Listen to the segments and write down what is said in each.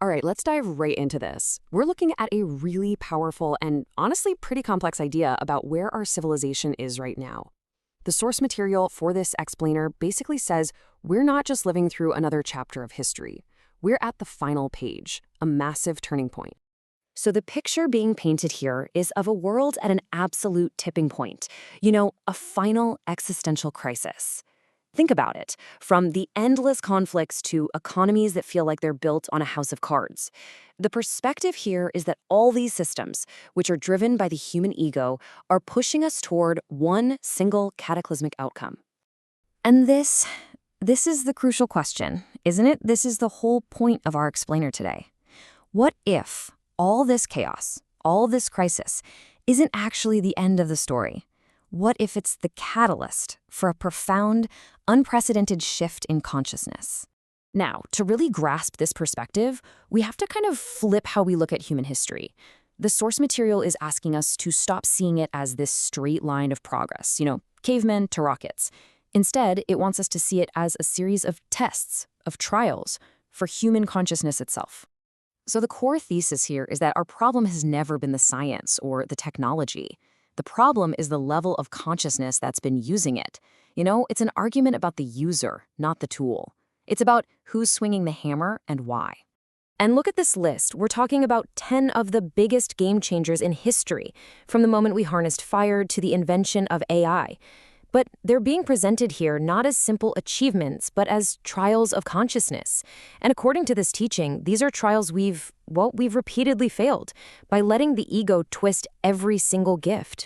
All right, let's dive right into this. We're looking at a really powerful and honestly pretty complex idea about where our civilization is right now. The source material for this explainer basically says we're not just living through another chapter of history. We're at the final page, a massive turning point. So the picture being painted here is of a world at an absolute tipping point. A final existential crisis. Think about it, from the endless conflicts to economies that feel like they're built on a house of cards. The perspective here is that all these systems, which are driven by the human ego, are pushing us toward one single cataclysmic outcome. And this is the crucial question, isn't it? This is the whole point of our explainer today. What if all this chaos, all this crisis, isn't actually the end of the story? What if it's the catalyst for a profound, unprecedented shift in consciousness? Now, to really grasp this perspective, we have to kind of flip how we look at human history. The source material is asking us to stop seeing it as this straight line of progress, cavemen to rockets. Instead, it wants us to see it as a series of tests, of trials, for human consciousness itself. So the core thesis here is that our problem has never been the science or the technology. The problem is the level of consciousness that's been using it. It's an argument about the user, not the tool. It's about who's swinging the hammer and why. And look at this list. We're talking about 10 of the biggest game changers in history, from the moment we harnessed fire to the invention of AI. But they're being presented here not as simple achievements, but as trials of consciousness. And according to this teaching, these are trials we've repeatedly failed by letting the ego twist every single gift.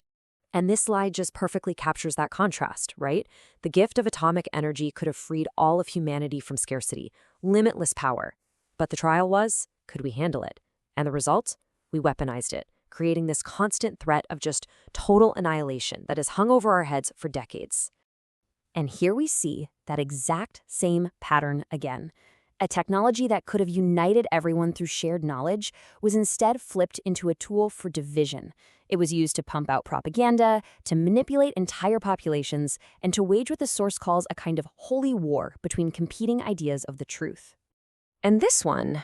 And this slide just perfectly captures that contrast, right? The gift of atomic energy could have freed all of humanity from scarcity, limitless power. But the trial was, could we handle it? And the result? We weaponized it, creating this constant threat of just total annihilation that has hung over our heads for decades. And here we see that exact same pattern again. A technology that could have united everyone through shared knowledge was instead flipped into a tool for division. It was used to pump out propaganda, to manipulate entire populations, and to wage what the source calls a kind of holy war between competing ideas of the truth. And this one,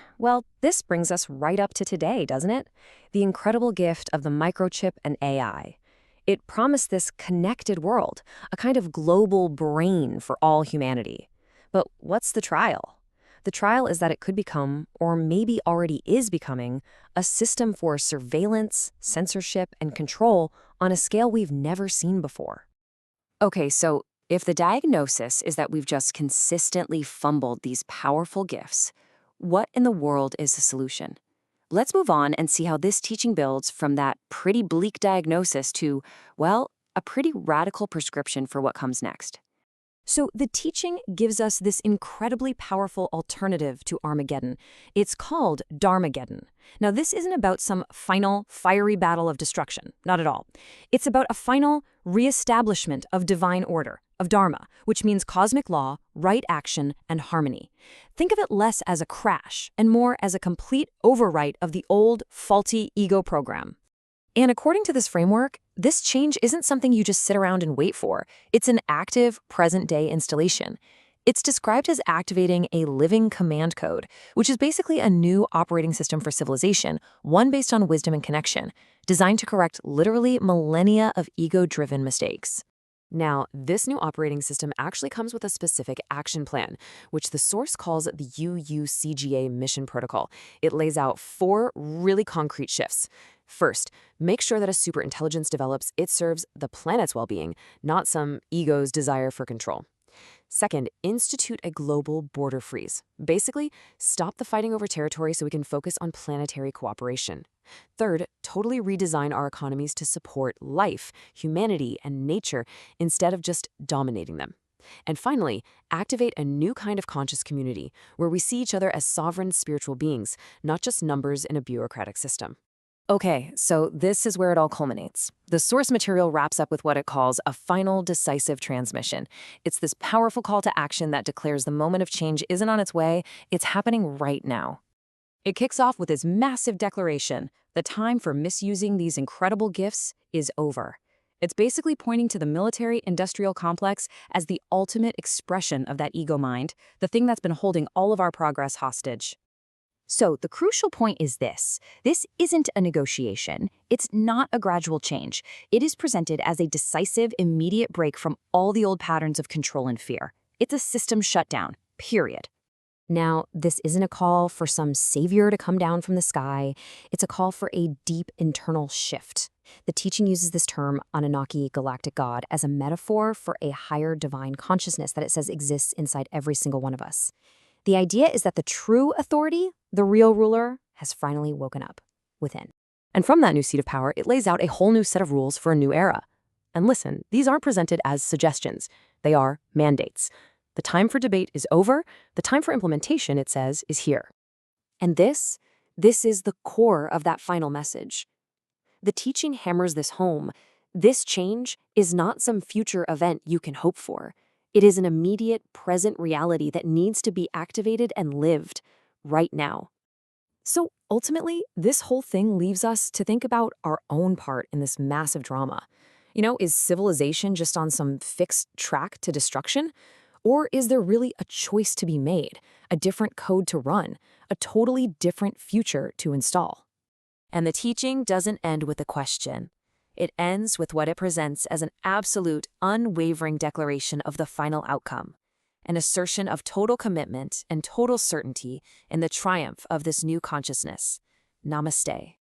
this brings us right up to today, doesn't it? The incredible gift of the microchip and AI. It promised this connected world, a kind of global brain for all humanity. But what's the trial? The trial is that it could become, or maybe already is becoming, a system for surveillance, censorship, and control on a scale we've never seen before. Okay, so if the diagnosis is that we've just consistently fumbled these powerful gifts, what in the world is the solution? Let's move on and see how this teaching builds from that pretty bleak diagnosis to, a pretty radical prescription for what comes next. So the teaching gives us this incredibly powerful alternative to Armageddon. It's called Dharmageddon. Now, this isn't about some final, fiery battle of destruction. Not at all. It's about a final reestablishment of divine order, of Dharma, which means cosmic law, right action, and harmony. Think of it less as a crash and more as a complete overwrite of the old, faulty ego program. And according to this framework, this change isn't something you just sit around and wait for. It's an active, present-day installation. It's described as activating a living command code, which is basically a new operating system for civilization, one based on wisdom and connection, designed to correct literally millennia of ego-driven mistakes. Now, this new operating system actually comes with a specific action plan, which the source calls the UUCGA mission protocol. It lays out 4 really concrete shifts. First, make sure that as superintelligence develops, it serves the planet's well-being, not some ego's desire for control. Second, institute a global border freeze. Basically, stop the fighting over territory so we can focus on planetary cooperation. Third, totally redesign our economies to support life, humanity, and nature instead of just dominating them. And finally, activate a new kind of conscious community where we see each other as sovereign spiritual beings, not just numbers in a bureaucratic system. Okay, so this is where it all culminates. The source material wraps up with what it calls a final decisive transmission. It's this powerful call to action that declares the moment of change isn't on its way, it's happening right now. It kicks off with this massive declaration: the time for misusing these incredible gifts is over. It's basically pointing to the military-industrial complex as the ultimate expression of that ego mind, the thing that's been holding all of our progress hostage. So the crucial point is this. This isn't a negotiation. It's not a gradual change. It is presented as a decisive, immediate break from all the old patterns of control and fear. It's a system shutdown, period. Now, this isn't a call for some savior to come down from the sky. It's a call for a deep internal shift. The teaching uses this term, Anunnaki, galactic God, as a metaphor for a higher divine consciousness that it says exists inside every single one of us. The idea is that the true authority, the real ruler, has finally woken up within. And from that new seat of power, it lays out a whole new set of rules for a new era. And listen, these aren't presented as suggestions. They are mandates. The time for debate is over. The time for implementation, it says, is here. And this is the core of that final message. The teaching hammers this home. This change is not some future event you can hope for. It is an immediate, present reality that needs to be activated and lived right now. So ultimately, this whole thing leaves us to think about our own part in this massive drama. Is civilization just on some fixed track to destruction? Or is there really a choice to be made, a different code to run, a totally different future to install? And the teaching doesn't end with a question. It ends with what it presents as an absolute, unwavering declaration of the final outcome, an assertion of total commitment and total certainty in the triumph of this new consciousness. Namaste.